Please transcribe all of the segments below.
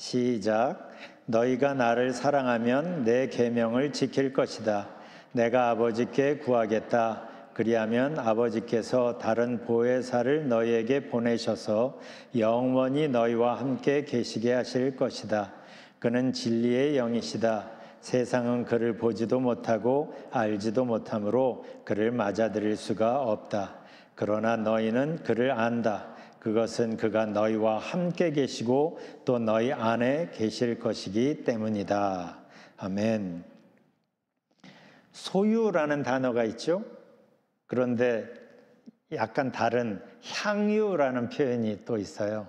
시작. 너희가 나를 사랑하면 내 계명을 지킬 것이다. 내가 아버지께 구하겠다. 그리하면 아버지께서 다른 보혜사를 너희에게 보내셔서 영원히 너희와 함께 계시게 하실 것이다. 그는 진리의 영이시다. 세상은 그를 보지도 못하고 알지도 못하므로 그를 맞아들일 수가 없다. 그러나 너희는 그를 안다. 그것은 그가 너희와 함께 계시고 또 너희 안에 계실 것이기 때문이다. 아멘. 소유라는 단어가 있죠. 그런데 약간 다른 향유라는 표현이 또 있어요.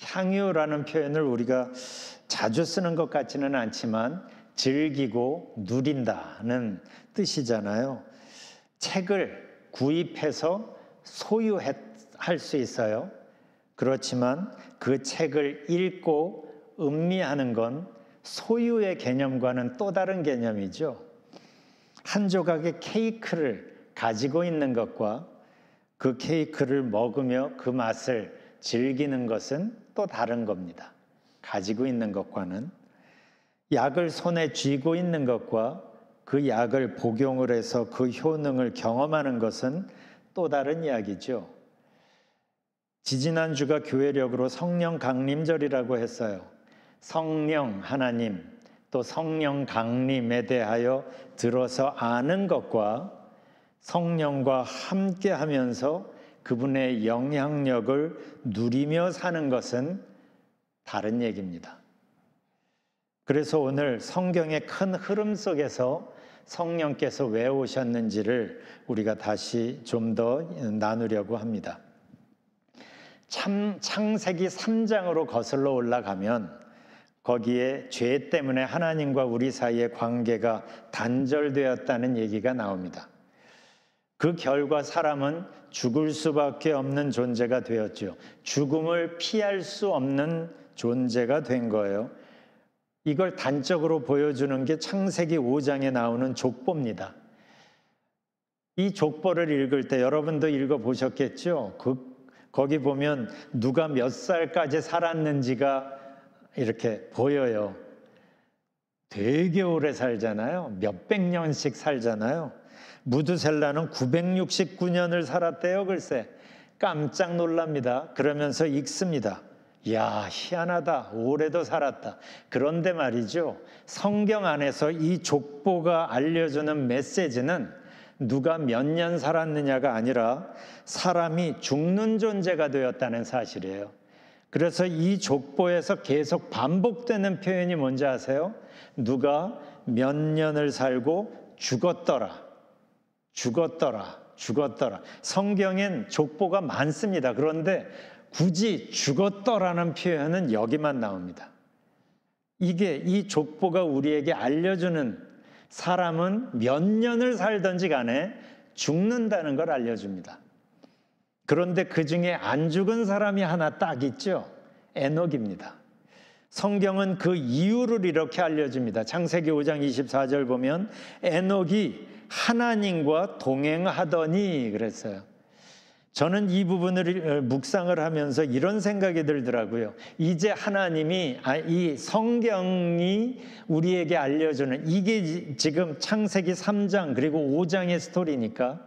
향유라는 표현을 우리가 자주 쓰는 것 같지는 않지만 즐기고 누린다는 뜻이잖아요. 책을 구입해서 소유할 수 있어요. 그렇지만 그 책을 읽고 음미하는 건 소유의 개념과는 또 다른 개념이죠. 한 조각의 케이크를 가지고 있는 것과 그 케이크를 먹으며 그 맛을 즐기는 것은 또 다른 겁니다. 가지고 있는 것과는. 약을 손에 쥐고 있는 것과 그 약을 복용을 해서 그 효능을 경험하는 것은 또 다른 이야기죠. 지지난주가 교회력으로 성령 강림절이라고 했어요. 성령 하나님 또 성령 강림에 대하여 들어서 아는 것과 성령과 함께 하면서 그분의 영향력을 누리며 사는 것은 다른 얘기입니다. 그래서 오늘 성경의 큰 흐름 속에서 성령께서 왜 오셨는지를 우리가 다시 좀 더 나누려고 합니다. 창세기 3장으로 거슬러 올라가면 거기에 죄 때문에 하나님과 우리 사이의 관계가 단절되었다는 얘기가 나옵니다. 그 결과 사람은 죽을 수밖에 없는 존재가 되었죠. 죽음을 피할 수 없는 존재가 된 거예요. 이걸 단적으로 보여주는 게 창세기 5장에 나오는 족보입니다. 이 족보를 읽을 때 여러분도 읽어보셨겠죠? 거기 보면 누가 몇 살까지 살았는지가 이렇게 보여요. 되게 오래 살잖아요. 몇백 년씩 살잖아요. 무드셀라는 969년을 살았대요. 글쎄 깜짝 놀랍니다. 그러면서 읽습니다. 이야, 희한하다. 오래도 살았다. 그런데 말이죠, 성경 안에서 이 족보가 알려주는 메시지는 누가 몇 년 살았느냐가 아니라 사람이 죽는 존재가 되었다는 사실이에요. 그래서 이 족보에서 계속 반복되는 표현이 뭔지 아세요? 누가 몇 년을 살고 죽었더라. 죽었더라. 죽었더라. 성경엔 족보가 많습니다. 그런데 굳이 죽었더라는 표현은 여기만 나옵니다. 이 족보가 우리에게 알려주는, 사람은 몇 년을 살든지 간에 죽는다는 걸 알려줍니다. 그런데 그 중에 안 죽은 사람이 하나 딱 있죠. 에녹입니다. 성경은 그 이유를 이렇게 알려줍니다. 창세기 5장 24절 보면 에녹이 하나님과 동행하더니 그랬어요. 저는 이 부분을 묵상을 하면서 이런 생각이 들더라고요. 이제 하나님이, 이 성경이 우리에게 알려주는, 이게 지금 창세기 3장 그리고 5장의 스토리니까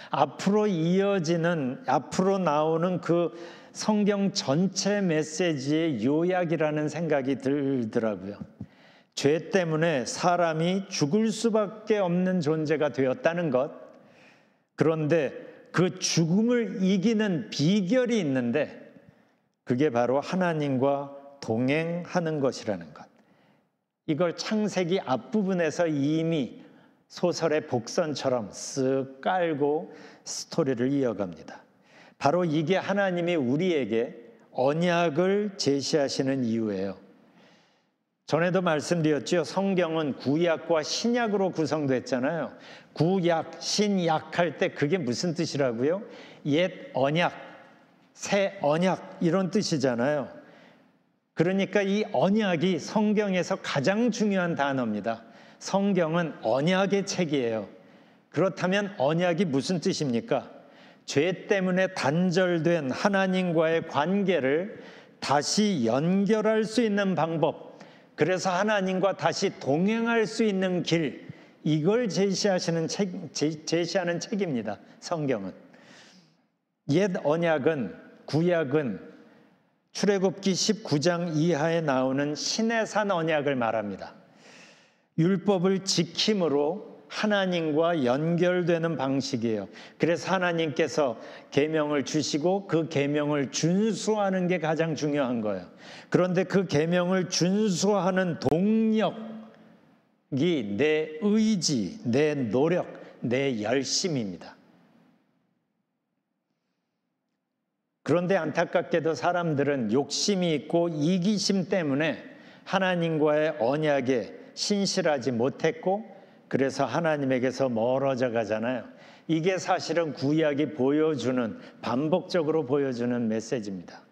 앞으로 이어지는, 앞으로 나오는 그 성경 전체 메시지의 요약이라는 생각이 들더라고요. 죄 때문에 사람이 죽을 수밖에 없는 존재가 되었다는 것. 그런데 그 죽음을 이기는 비결이 있는데 그게 바로 하나님과 동행하는 것이라는 것. 이걸 창세기 앞부분에서 이미 소설의 복선처럼 쓱 깔고 스토리를 이어갑니다. 바로 이게 하나님이 우리에게 언약을 제시하시는 이유예요. 전에도 말씀드렸죠. 성경은 구약과 신약으로 구성됐잖아요. 구약, 신약 할 때 그게 무슨 뜻이라고요? 옛 언약, 새 언약 이런 뜻이잖아요. 그러니까 이 언약이 성경에서 가장 중요한 단어입니다. 성경은 언약의 책이에요. 그렇다면 언약이 무슨 뜻입니까? 죄 때문에 단절된 하나님과의 관계를 다시 연결할 수 있는 방법, 그래서 하나님과 다시 동행할 수 있는 길, 이걸 제시하는 책입니다. 성경은. 옛 언약은, 구약은 출애굽기 19장 이하에 나오는 시내산 언약을 말합니다. 율법을 지킴으로 하나님과 연결되는 방식이에요. 그래서 하나님께서 계명을 주시고 그 계명을 준수하는 게 가장 중요한 거예요. 그런데 그 계명을 준수하는 동력이 내 의지, 내 노력, 내 열심입니다. 그런데 안타깝게도 사람들은 욕심이 있고 이기심 때문에 하나님과의 언약에 신실하지 못했고, 그래서 하나님에게서 멀어져 가잖아요. 이게 사실은 구약이 보여주는, 반복적으로 보여주는 메시지입니다.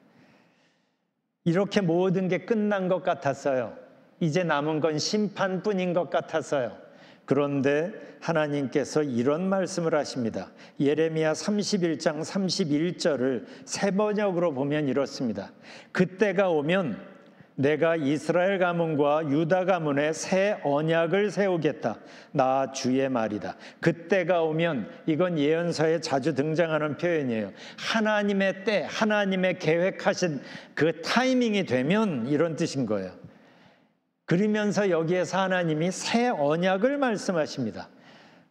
이렇게 모든 게 끝난 것 같았어요. 이제 남은 건 심판뿐인 것 같았어요. 그런데 하나님께서 이런 말씀을 하십니다. 예레미야 31장 31절을 새 번역으로 보면 이렇습니다. 그때가 오면 내가 이스라엘 가문과 유다 가문에 새 언약을 세우겠다. 나 주의 말이다. 그때가 오면, 이건 예언서에 자주 등장하는 표현이에요. 하나님의 때, 하나님의 계획하신 그 타이밍이 되면, 이런 뜻인 거예요. 그러면서 여기에서 하나님이 새 언약을 말씀하십니다.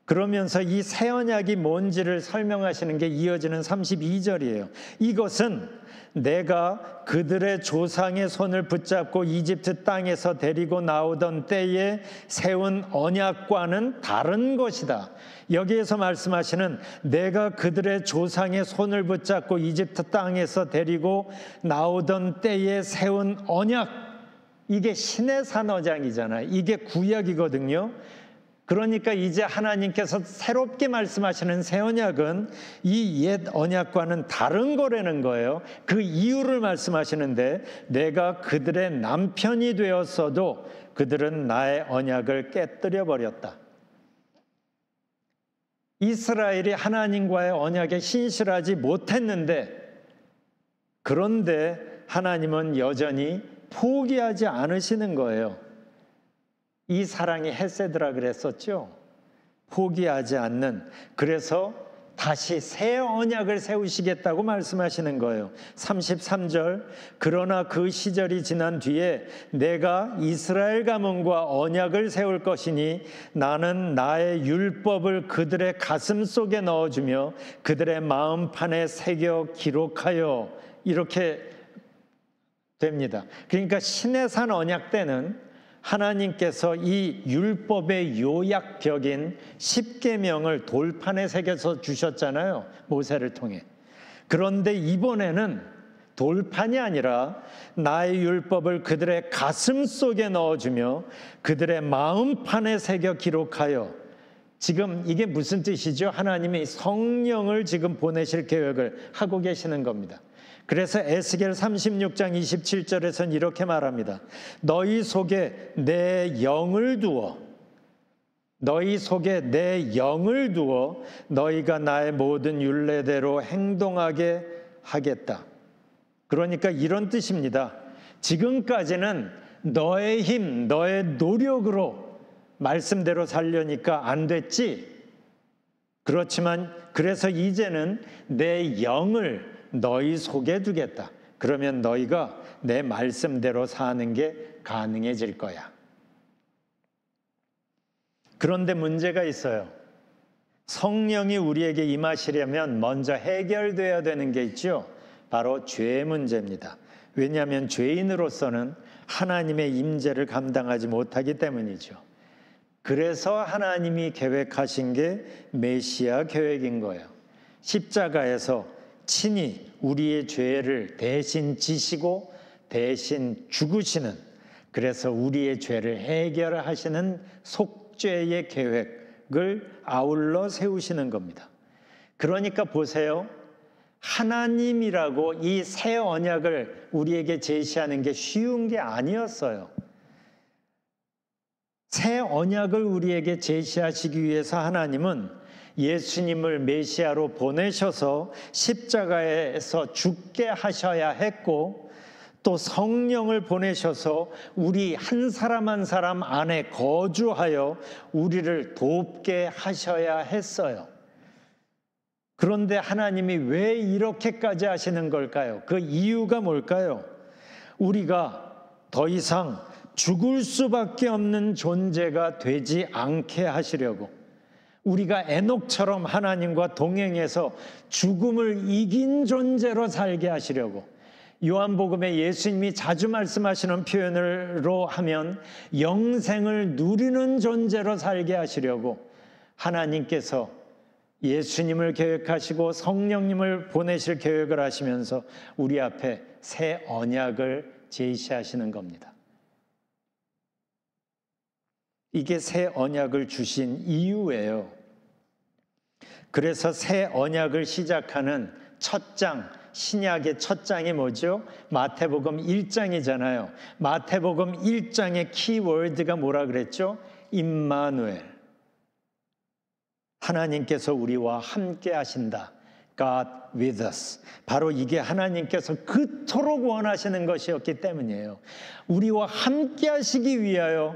그러면서 이 새 언약이 뭔지를 설명하시는 게 이어지는 32절이에요. 이것은 내가 그들의 조상의 손을 붙잡고 이집트 땅에서 데리고 나오던 때에 세운 언약과는 다른 것이다. 여기에서 말씀하시는 내가 그들의 조상의 손을 붙잡고 이집트 땅에서 데리고 나오던 때에 세운 언약, 이게 시내산 언약이잖아요. 이게 구약이거든요. 그러니까 이제 하나님께서 새롭게 말씀하시는 새 언약은 이 옛 언약과는 다른 거라는 거예요. 그 이유를 말씀하시는데, 내가 그들의 남편이 되었어도 그들은 나의 언약을 깨뜨려 버렸다. 이스라엘이 하나님과의 언약에 신실하지 못했는데, 그런데 하나님은 여전히 포기하지 않으시는 거예요. 이 사랑이 헤세드라 그랬었죠. 포기하지 않는, 그래서 다시 새 언약을 세우시겠다고 말씀하시는 거예요. 33절, 그러나 그 시절이 지난 뒤에 내가 이스라엘 가문과 언약을 세울 것이니 나는 나의 율법을 그들의 가슴 속에 넣어주며 그들의 마음판에 새겨 기록하여, 이렇게 됩니다. 그러니까 시내산 언약 때는 하나님께서 이 율법의 요약벽인 십계명을 돌판에 새겨서 주셨잖아요. 모세를 통해. 그런데 이번에는 돌판이 아니라 나의 율법을 그들의 가슴 속에 넣어주며 그들의 마음판에 새겨 기록하여. 지금 이게 무슨 뜻이죠? 하나님이 성령을 지금 보내실 계획을 하고 계시는 겁니다. 그래서 에스겔 36장 27절에서는 이렇게 말합니다. 너희 속에 내 영을 두어, 너희 속에 내 영을 두어 너희가 나의 모든 율례대로 행동하게 하겠다. 그러니까 이런 뜻입니다. 지금까지는 너의 힘, 너의 노력으로 말씀대로 살려니까 안 됐지. 그렇지만 그래서 이제는 내 영을 너희 속에 두겠다. 그러면 너희가 내 말씀대로 사는 게 가능해질 거야. 그런데 문제가 있어요. 성령이 우리에게 임하시려면 먼저 해결돼야 되는 게 있죠. 바로 죄의 문제입니다. 왜냐하면 죄인으로서는 하나님의 임재를 감당하지 못하기 때문이죠. 그래서 하나님이 계획하신 게 메시아 계획인 거예요. 십자가에서 친히 우리의 죄를 대신 지시고 대신 죽으시는, 그래서 우리의 죄를 해결하시는 속죄의 계획을 아울러 세우시는 겁니다. 그러니까 보세요. 하나님이라고 이 새 언약을 우리에게 제시하는 게 쉬운 게 아니었어요. 새 언약을 우리에게 제시하시기 위해서 하나님은 예수님을 메시아로 보내셔서 십자가에서 죽게 하셔야 했고, 또 성령을 보내셔서 우리 한 사람 한 사람 안에 거주하여 우리를 돕게 하셔야 했어요. 그런데 하나님이 왜 이렇게까지 하시는 걸까요? 그 이유가 뭘까요? 우리가 더 이상 죽을 수밖에 없는 존재가 되지 않게 하시려고, 우리가 에녹처럼 하나님과 동행해서 죽음을 이긴 존재로 살게 하시려고, 요한복음에 예수님이 자주 말씀하시는 표현으로 하면 영생을 누리는 존재로 살게 하시려고 하나님께서 예수님을 계획하시고 성령님을 보내실 계획을 하시면서 우리 앞에 새 언약을 제시하시는 겁니다. 이게 새 언약을 주신 이유예요. 그래서 새 언약을 시작하는 첫 장, 신약의 첫 장이 뭐죠? 마태복음 1장이잖아요. 마태복음 1장의 키워드가 뭐라 그랬죠? 임마누엘. 하나님께서 우리와 함께 하신다. God with us. 바로 이게 하나님께서 그토록 원하시는 것이었기 때문이에요. 우리와 함께 하시기 위하여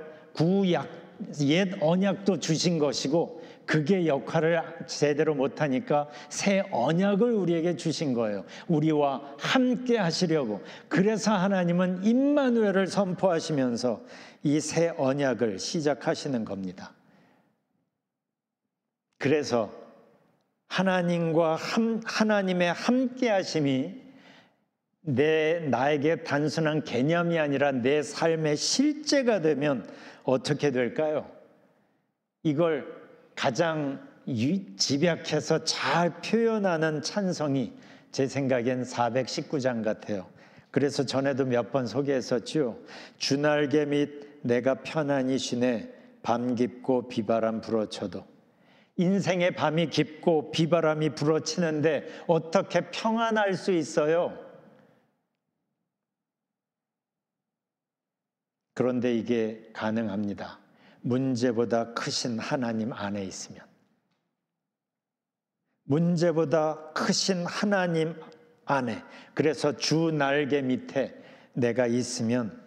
옛 언약도 주신 것이고, 그게 역할을 제대로 못하니까 새 언약을 우리에게 주신 거예요. 우리와 함께 하시려고. 그래서 하나님은 임마누엘을 선포하시면서 이 새 언약을 시작하시는 겁니다. 그래서 하나님의 함께 하심이 나에게 단순한 개념이 아니라 내 삶의 실제가 되면 어떻게 될까요? 이걸 가장 집약해서 잘 표현하는 찬송이 제 생각엔 419장 같아요. 그래서 전에도 몇 번 소개했었죠. 주날개 및 내가 편안히 쉬네, 밤 깊고 비바람 불어쳐도. 인생의 밤이 깊고 비바람이 불어치는데 어떻게 평안할 수 있어요? 그런데 이게 가능합니다. 문제보다 크신 하나님 안에 있으면. 문제보다 크신 하나님 안에, 그래서 주 날개 밑에 내가 있으면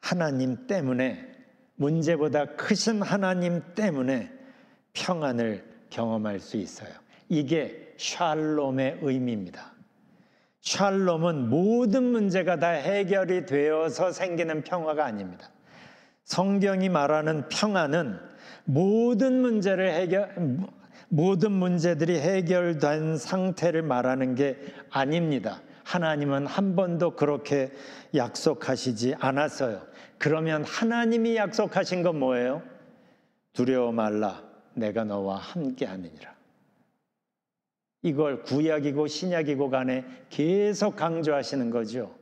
하나님 때문에, 문제보다 크신 하나님 때문에 평안을 경험할 수 있어요. 이게 샬롬의 의미입니다. 샬롬은 모든 문제가 다 해결이 되어서 생기는 평화가 아닙니다. 성경이 말하는 평안은 모든 문제들이 해결된 상태를 말하는 게 아닙니다. 하나님은 한 번도 그렇게 약속하시지 않았어요. 그러면 하나님이 약속하신 건 뭐예요? 두려워 말라, 내가 너와 함께 하느니라. 이걸 구약이고 신약이고 간에 계속 강조하시는 거죠.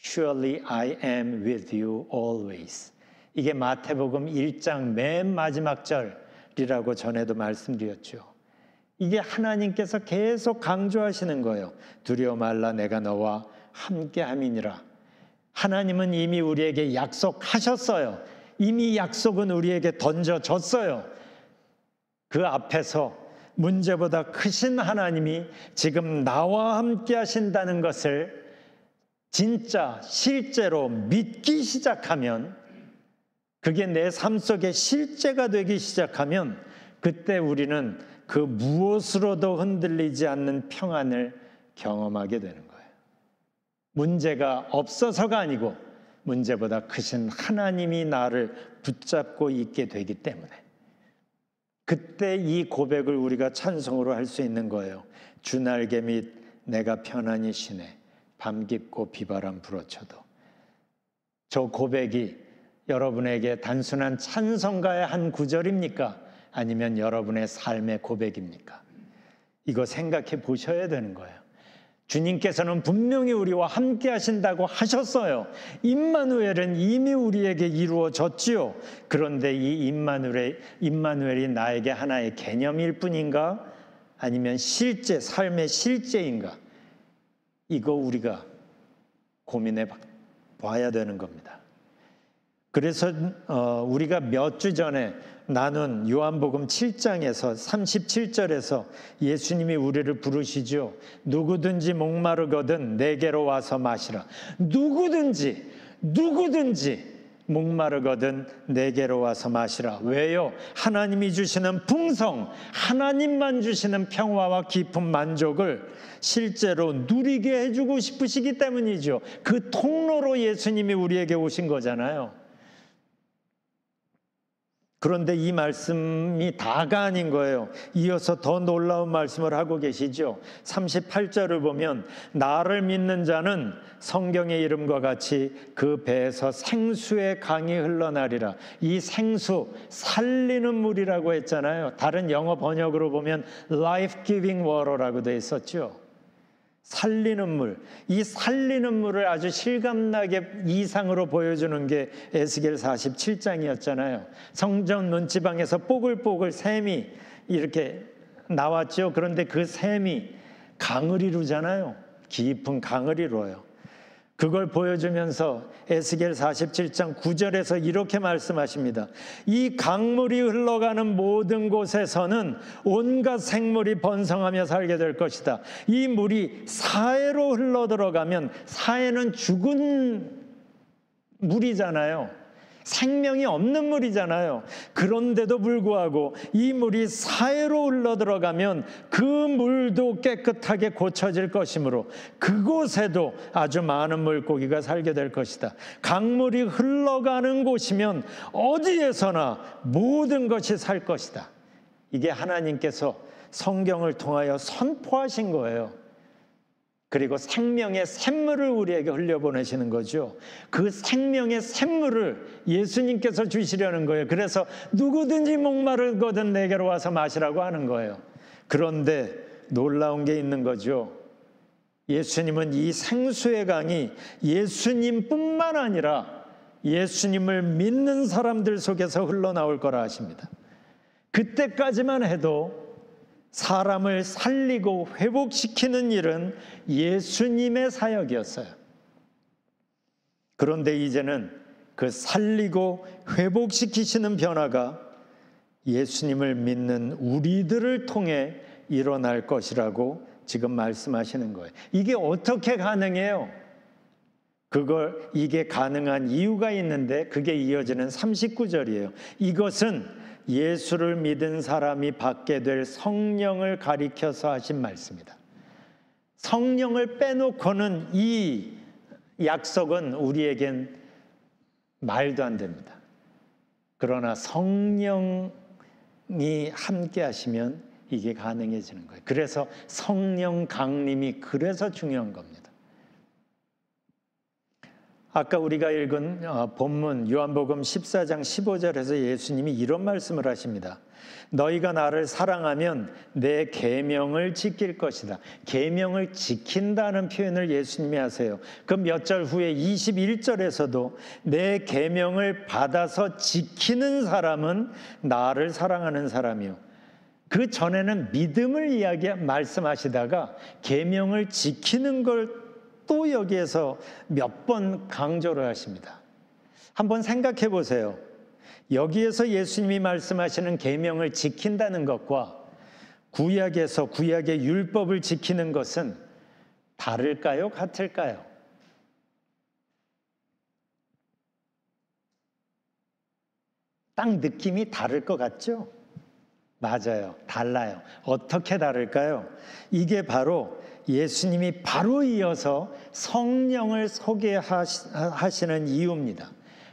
Surely I am with you always. 이게 마태복음 1장 맨 마지막 절이라고 전에도 말씀드렸죠. 이게 하나님께서 계속 강조하시는 거예요. 두려워 말라, 내가 너와 함께 함이니라. 하나님은 이미 우리에게 약속하셨어요. 이미 약속은 우리에게 던져졌어요. 그 앞에서 문제보다 크신 하나님이 지금 나와 함께 하신다는 것을 진짜 실제로 믿기 시작하면, 그게 내 삶 속에 실제가 되기 시작하면, 그때 우리는 그 무엇으로도 흔들리지 않는 평안을 경험하게 되는 거예요. 문제가 없어서가 아니고 문제보다 크신 하나님이 나를 붙잡고 있게 되기 때문에, 그때 이 고백을 우리가 찬송으로 할 수 있는 거예요. 주날개 및 내가 편안히 쉬네, 밤 깊고 비바람 불어쳐도. 저 고백이 여러분에게 단순한 찬송가의 한 구절입니까? 아니면 여러분의 삶의 고백입니까? 이거 생각해 보셔야 되는 거예요. 주님께서는 분명히 우리와 함께 하신다고 하셨어요. 임마누엘은 이미 우리에게 이루어졌지요. 그런데 이 임마누엘이 나에게 하나의 개념일 뿐인가? 아니면 실제, 삶의 실제인가? 이거 우리가 고민해 봐야 되는 겁니다. 그래서 우리가 몇 주 전에 나눈 요한복음 7장에서 37절에서 예수님이 우리를 부르시죠. 누구든지 목마르거든 내게로 와서 마시라. 누구든지 목마르거든 내게로 와서 마시라. 왜요? 하나님이 주시는 풍성, 하나님만 주시는 평화와 깊은 만족을 실제로 누리게 해주고 싶으시기 때문이죠. 그 통로로 예수님이 우리에게 오신 거잖아요. 그런데 이 말씀이 다가 아닌 거예요. 이어서 더 놀라운 말씀을 하고 계시죠. 38절을 보면 나를 믿는 자는 성경의 이름과 같이 그 배에서 생수의 강이 흘러나리라. 이 생수, 살리는 물이라고 했잖아요. 다른 영어 번역으로 보면 life-giving water라고 되어 있었죠. 살리는 물, 이 살리는 물을 아주 실감나게 이상으로 보여주는 게 에스겔 47장이었잖아요. 성전 문지방에서 뽀글뽀글 샘이 이렇게 나왔죠. 그런데 그 샘이 강을 이루잖아요. 깊은 강을 이루어요. 그걸 보여주면서 에스겔 47장 9절에서 이렇게 말씀하십니다. 이 강물이 흘러가는 모든 곳에서는 온갖 생물이 번성하며 살게 될 것이다. 이 물이 사해로 흘러들어가면, 사해는 죽은 물이잖아요. 생명이 없는 물이잖아요. 그런데도 불구하고 이 물이 사해로 흘러들어가면 그 물도 깨끗하게 고쳐질 것이므로 그곳에도 아주 많은 물고기가 살게 될 것이다. 강물이 흘러가는 곳이면 어디에서나 모든 것이 살 것이다. 이게 하나님께서 성경을 통하여 선포하신 거예요. 그리고 생명의 샘물을 우리에게 흘려보내시는 거죠. 그 생명의 샘물을 예수님께서 주시려는 거예요. 그래서 누구든지 목마르거든 내게로 와서 마시라고 하는 거예요. 그런데 놀라운 게 있는 거죠. 예수님은 이 생수의 강이 예수님뿐만 아니라 예수님을 믿는 사람들 속에서 흘러나올 거라 하십니다. 그때까지만 해도 사람을 살리고 회복시키는 일은 예수님의 사역이었어요. 그런데 이제는 그 살리고 회복시키시는 변화가 예수님을 믿는 우리들을 통해 일어날 것이라고 지금 말씀하시는 거예요. 이게 어떻게 가능해요? 이게 가능한 이유가 있는데 그게 이어지는 39절이에요. 이것은 예수를 믿은 사람이 받게 될 성령을 가리켜서 하신 말씀이다. 성령을 빼놓고는 이 약속은 우리에겐 말도 안 됩니다. 그러나 성령이 함께 하시면 이게 가능해지는 거예요. 그래서 성령 강림이 그래서 중요한 겁니다. 아까 우리가 읽은 본문 요한복음 14장 15절에서 예수님이 이런 말씀을 하십니다. 너희가 나를 사랑하면 내 계명을 지킬 것이다. 계명을 지킨다는 표현을 예수님이 하세요. 그 몇 절 후에 21절에서도 내 계명을 받아서 지키는 사람은 나를 사랑하는 사람이요. 그 전에는 믿음을 말씀하시다가 계명을 지키는 걸 또 여기에서 몇 번 강조를 하십니다. 한번 생각해 보세요. 여기에서 예수님이 말씀하시는 계명을 지킨다는 것과 구약에서 구약의 율법을 지키는 것은 다를까요? 같을까요? 딱 느낌이 다를 것 같죠? 맞아요. 달라요. 어떻게 다를까요? 이게 바로 예수님이 바로 이어서 성령을 소개하시는 이유입니다.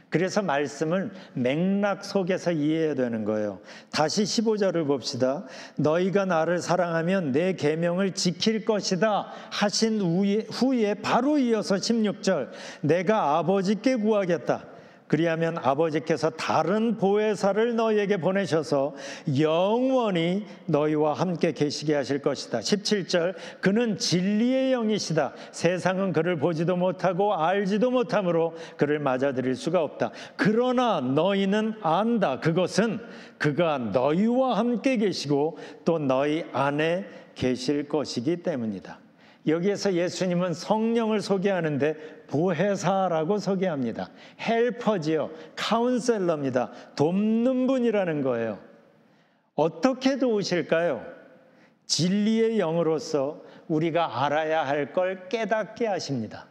그래서 말씀을 맥락 속에서 이해해야 되는 거예요. 다시 15절을 봅시다. 너희가 나를 사랑하면 내 계명을 지킬 것이다 하신 후에 바로 이어서 16절 내가 아버지께 구하겠다. 그리하면 아버지께서 다른 보혜사를 너희에게 보내셔서 영원히 너희와 함께 계시게 하실 것이다. 17절 그는 진리의 영이시다. 세상은 그를 보지도 못하고 알지도 못하므로 그를 맞아들일 수가 없다. 그러나 너희는 안다. 그것은 그가 너희와 함께 계시고 또 너희 안에 계실 것이기 때문이다. 여기에서 예수님은 성령을 소개하는데 보혜사라고 소개합니다. 헬퍼지요. 카운셀러입니다. 돕는 분이라는 거예요. 어떻게 도우실까요? 진리의 영으로서 우리가 알아야 할 걸 깨닫게 하십니다.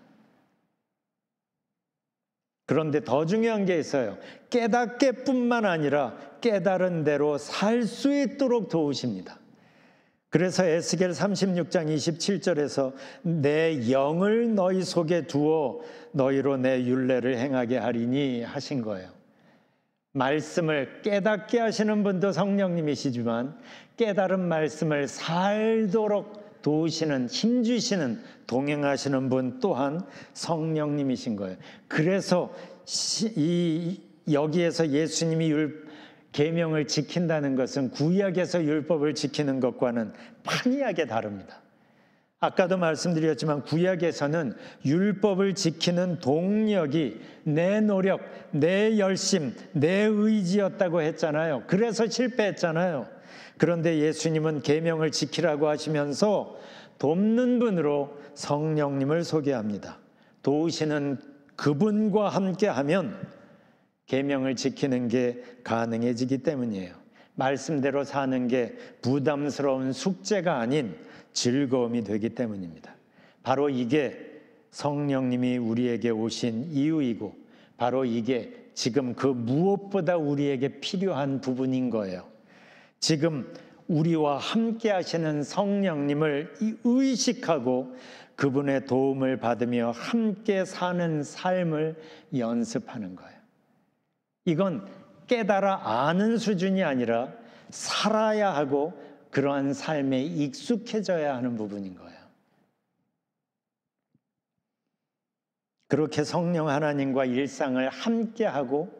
그런데 더 중요한 게 있어요. 깨닫게 뿐만 아니라 깨달은 대로 살 수 있도록 도우십니다. 그래서 에스겔 36장 27절에서 내 영을 너희 속에 두어 너희로 내 율례를 행하게 하리니 하신 거예요. 말씀을 깨닫게 하시는 분도 성령님이시지만 깨달은 말씀을 살도록 도우시는, 힘주시는, 동행하시는 분 또한 성령님이신 거예요. 그래서 여기에서 예수님이 계명을 지킨다는 것은 구약에서 율법을 지키는 것과는 판이하게 다릅니다. 아까도 말씀드렸지만 구약에서는 율법을 지키는 동력이 내 노력, 내 열심, 내 의지였다고 했잖아요. 그래서 실패했잖아요. 그런데 예수님은 계명을 지키라고 하시면서 돕는 분으로 성령님을 소개합니다. 도우시는 그분과 함께하면 계명을 지키는 게 가능해지기 때문이에요. 말씀대로 사는 게 부담스러운 숙제가 아닌 즐거움이 되기 때문입니다. 바로 이게 성령님이 우리에게 오신 이유이고 바로 이게 지금 그 무엇보다 우리에게 필요한 부분인 거예요. 지금 우리와 함께 하시는 성령님을 의식하고 그분의 도움을 받으며 함께 사는 삶을 연습하는 거예요. 이건 깨달아 아는 수준이 아니라 살아야 하고 그러한 삶에 익숙해져야 하는 부분인 거예요. 그렇게 성령 하나님과 일상을 함께하고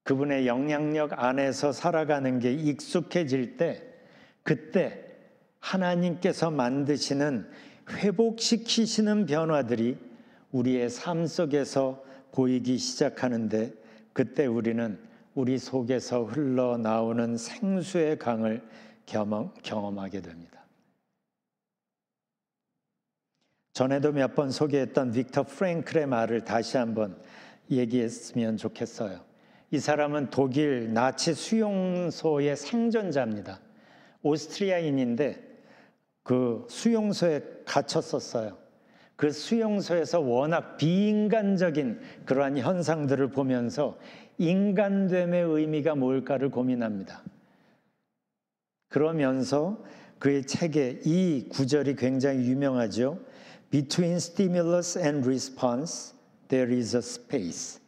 그분의 영향력 안에서 살아가는 게 익숙해질 때 그때 하나님께서 만드시는 회복시키시는 변화들이 우리의 삶 속에서 보이기 시작하는데 그때 우리는 우리 속에서 흘러나오는 생수의 강을 경험하게 됩니다. 전에도 몇 번 소개했던 빅터 프랭클의 말을 다시 한번 얘기했으면 좋겠어요. 이 사람은 독일 나치 수용소의 생존자입니다. 오스트리아인인데 그 수용소에 갇혔었어요. 그 수용소에서 워낙 비인간적인 그러한 현상들을 보면서 인간됨의 의미가 뭘까를 고민합니다. 그러면서 그의 책에 이 구절이 굉장히 유명하죠. Between stimulus and response, there is a space.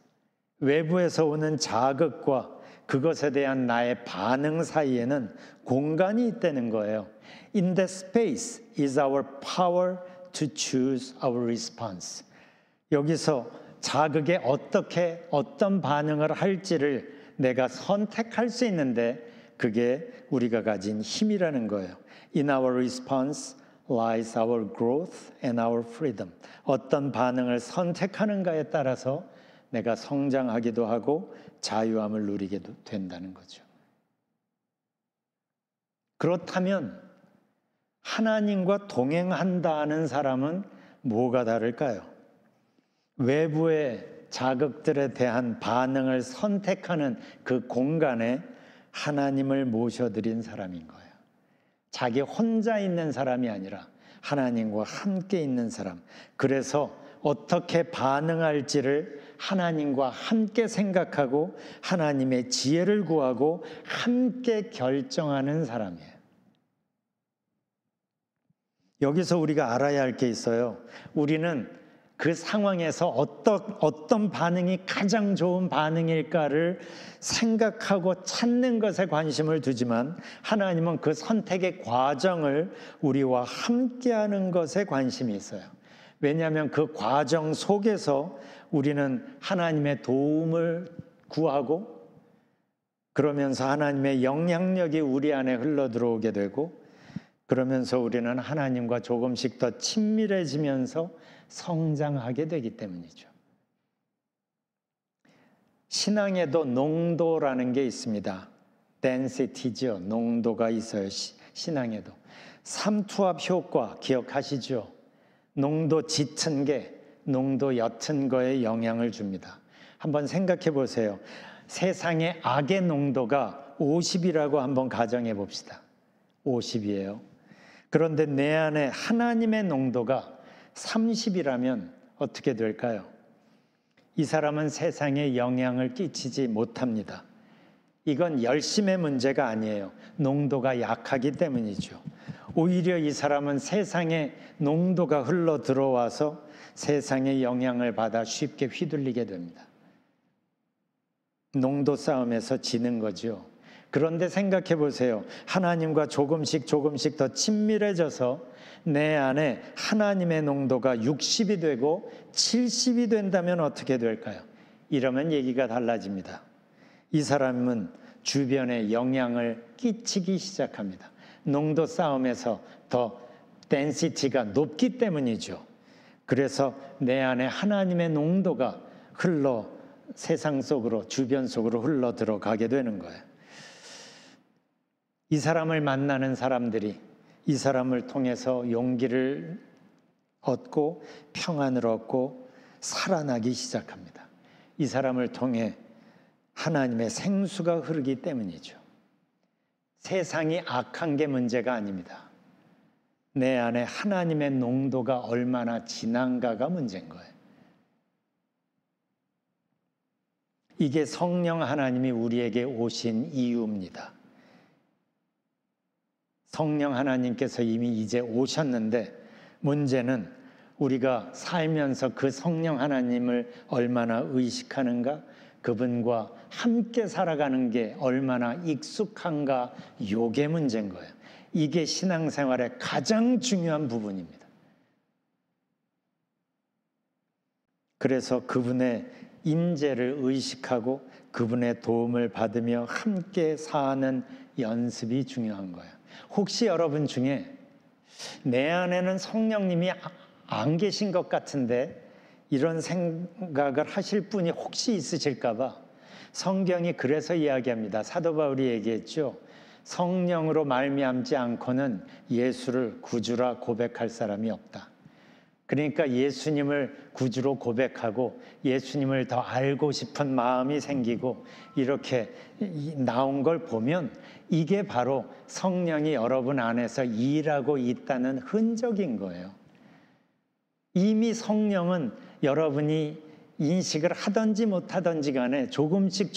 외부에서 오는 자극과 그것에 대한 나의 반응 사이에는 공간이 있다는 거예요. In that space is our power to choose our response. 여기서 자극에 어떤 반응을 할지를 내가 선택할 수 있는데 그게 우리가 가진 힘이라는 거예요. In our response lies our growth and our freedom. 어떤 반응을 선택하는가에 따라서 내가 성장하기도 하고 자유함을 누리게 된다는 거죠. 그렇다면 하나님과 동행한다는 사람은 뭐가 다를까요? 외부의 자극들에 대한 반응을 선택하는 그 공간에 하나님을 모셔드린 사람인 거예요. 자기 혼자 있는 사람이 아니라 하나님과 함께 있는 사람. 그래서 어떻게 반응할지를 하나님과 함께 생각하고 하나님의 지혜를 구하고 함께 결정하는 사람이에요. 여기서 우리가 알아야 할 게 있어요. 우리는 그 상황에서 어떤 반응이 가장 좋은 반응일까를 생각하고 찾는 것에 관심을 두지만 하나님은 그 선택의 과정을 우리와 함께하는 것에 관심이 있어요. 왜냐하면 그 과정 속에서 우리는 하나님의 도움을 구하고 그러면서 하나님의 영향력이 우리 안에 흘러들어오게 되고 그러면서 우리는 하나님과 조금씩 더 친밀해지면서 성장하게 되기 때문이죠. 신앙에도 농도라는 게 있습니다. density죠. 농도가 있어요. 신앙에도. 삼투압 효과 기억하시죠? 농도 짙은 게 농도 옅은 거에 영향을 줍니다. 한번 생각해 보세요. 세상의 악의 농도가 50이라고 한번 가정해 봅시다. 50이에요. 그런데 내 안에 하나님의 농도가 30이라면 어떻게 될까요? 이 사람은 세상에 영향을 끼치지 못합니다. 이건 열심의 문제가 아니에요. 농도가 약하기 때문이죠. 오히려 이 사람은 세상에 농도가 흘러 들어와서 세상의 영향을 받아 쉽게 휘둘리게 됩니다. 농도 싸움에서 지는 거죠. 그런데 생각해 보세요. 하나님과 조금씩 더 친밀해져서 내 안에 하나님의 농도가 60이 되고 70이 된다면 어떻게 될까요? 이러면 얘기가 달라집니다. 이 사람은 주변에 영향을 끼치기 시작합니다. 농도 싸움에서 더 덴시티가 높기 때문이죠. 그래서 내 안에 하나님의 농도가 세상 속으로, 주변 속으로 흘러 들어가게 되는 거예요. 이 사람을 만나는 사람들이 이 사람을 통해서 용기를 얻고 평안을 얻고 살아나기 시작합니다. 이 사람을 통해 하나님의 생수가 흐르기 때문이죠. 세상이 악한 게 문제가 아닙니다. 내 안에 하나님의 농도가 얼마나 진한가가 문제인 거예요. 이게 성령 하나님이 우리에게 오신 이유입니다. 성령 하나님께서 이미 이제 오셨는데 문제는 우리가 살면서 그 성령 하나님을 얼마나 의식하는가, 그분과 함께 살아가는 게 얼마나 익숙한가, 요게 문제인 거예요. 이게 신앙생활의 가장 중요한 부분입니다. 그래서 그분의 임재를 의식하고 그분의 도움을 받으며 함께 사는 연습이 중요한 거예요. 혹시 여러분 중에 내 안에는 성령님이 안 계신 것 같은데 이런 생각을 하실 분이 혹시 있으실까 봐 성경이 그래서 이야기합니다. 사도 바울이 얘기했죠. 성령으로 말미암지 않고는 예수를 구주라 고백할 사람이 없다. 그러니까 예수님을 구주로 고백하고 예수님을 더 알고 싶은 마음이 생기고 이렇게 나온 걸 보면 이게 바로 성령이 여러분 안에서 일하고 있다는 흔적인 거예요. 이미 성령은 여러분이 인식을 하든지 못하든지 간에 조금씩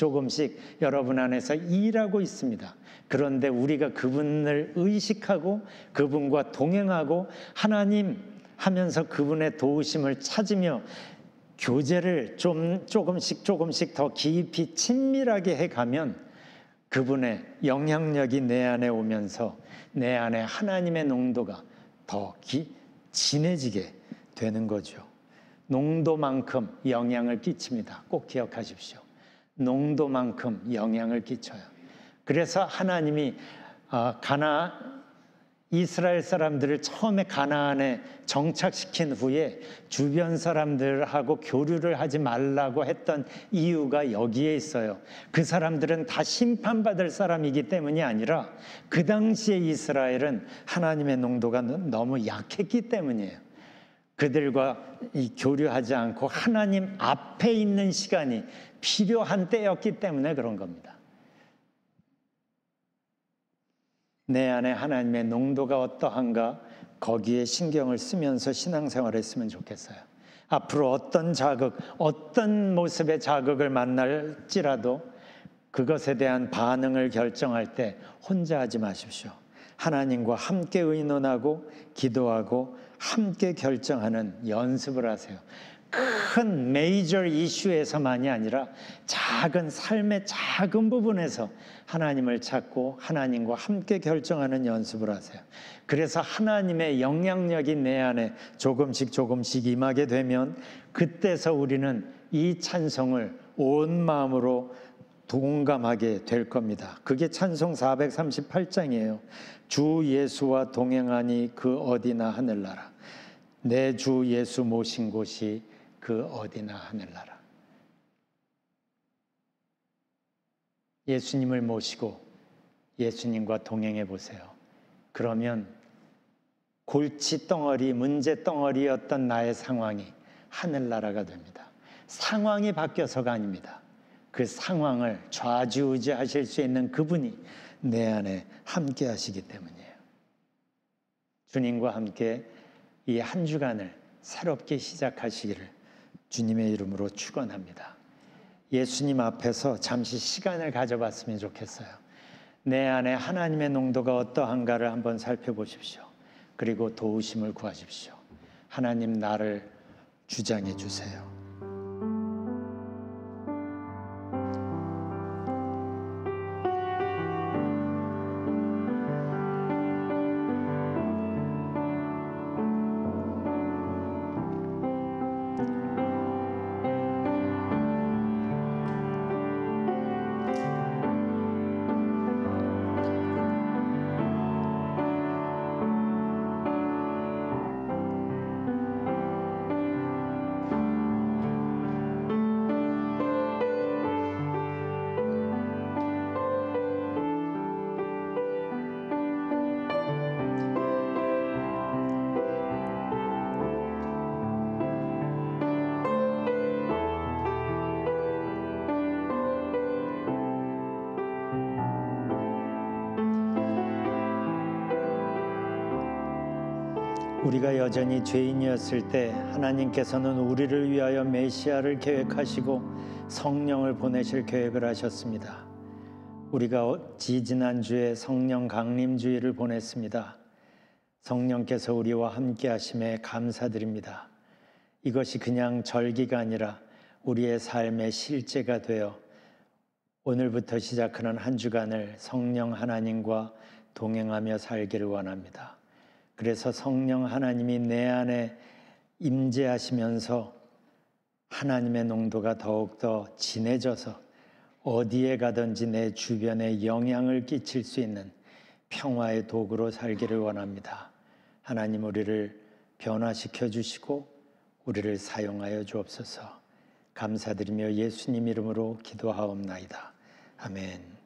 여러분 안에서 일하고 있습니다. 그런데 우리가 그분을 의식하고 그분과 동행하고 하나님 하면서 그분의 도우심을 찾으며 교제를 조금씩 더 깊이 친밀하게 해가면 그분의 영향력이 내 안에 오면서 내 안에 하나님의 농도가 더 진해지게 되는 거죠. 농도만큼 영향을 끼칩니다. 꼭 기억하십시오. 농도만큼 영향을 끼쳐요. 그래서 하나님이 이스라엘 사람들을 처음에 가나안에 정착시킨 후에 주변 사람들하고 교류를 하지 말라고 했던 이유가 여기에 있어요. 그 사람들은 다 심판받을 사람이기 때문이 아니라 그 당시에 이스라엘은 하나님의 농도가 너무 약했기 때문이에요. 그들과 교류하지 않고 하나님 앞에 있는 시간이 필요한 때였기 때문에 그런 겁니다. 내 안에 하나님의 농도가 어떠한가 거기에 신경을 쓰면서 신앙생활을 했으면 좋겠어요. 앞으로 어떤 어떤 모습의 자극을 만날지라도 그것에 대한 반응을 결정할 때 혼자 하지 마십시오. 하나님과 함께 의논하고 기도하고 함께 결정하는 연습을 하세요. 큰 메이저 이슈에서만이 아니라 작은 삶의 작은 부분에서 하나님을 찾고 하나님과 함께 결정하는 연습을 하세요. 그래서 하나님의 영향력이 내 안에 조금씩 임하게 되면 그때서 우리는 이 찬송을 온 마음으로 동감하게 될 겁니다. 그게 찬송 438장이에요. 주 예수와 동행하니 그 어디나 하늘나라. 내 주 예수 모신 곳이 그 어디나 하늘나라. 예수님을 모시고 예수님과 동행해 보세요. 그러면 골치 덩어리, 문제 덩어리였던 나의 상황이 하늘나라가 됩니다. 상황이 바뀌어서가 아닙니다. 그 상황을 좌지우지하실 수 있는 그분이 내 안에 함께 하시기 때문이에요. 주님과 함께 이 한 주간을 새롭게 시작하시기를 주님의 이름으로 축원합니다. 예수님 앞에서 잠시 시간을 가져봤으면 좋겠어요. 내 안에 하나님의 농도가 어떠한가를 한번 살펴보십시오. 그리고 도우심을 구하십시오. 하나님, 나를 주장해 주세요. 우리가 여전히 죄인이었을 때 하나님께서는 우리를 위하여 메시아를 계획하시고 성령을 보내실 계획을 하셨습니다. 우리가 지지난주에 성령 강림주의를 보냈습니다. 성령께서 우리와 함께 하심에 감사드립니다. 이것이 그냥 절기가 아니라 우리의 삶의 실제가 되어 오늘부터 시작하는 한 주간을 성령 하나님과 동행하며 살기를 원합니다. 그래서 성령 하나님이 내 안에 임재하시면서 하나님의 농도가 더욱더 진해져서 어디에 가든지 내 주변에 영향을 끼칠 수 있는 평화의 도구로 살기를 원합니다. 하나님, 우리를 변화시켜 주시고 우리를 사용하여 주옵소서. 감사드리며 예수님 이름으로 기도하옵나이다. 아멘.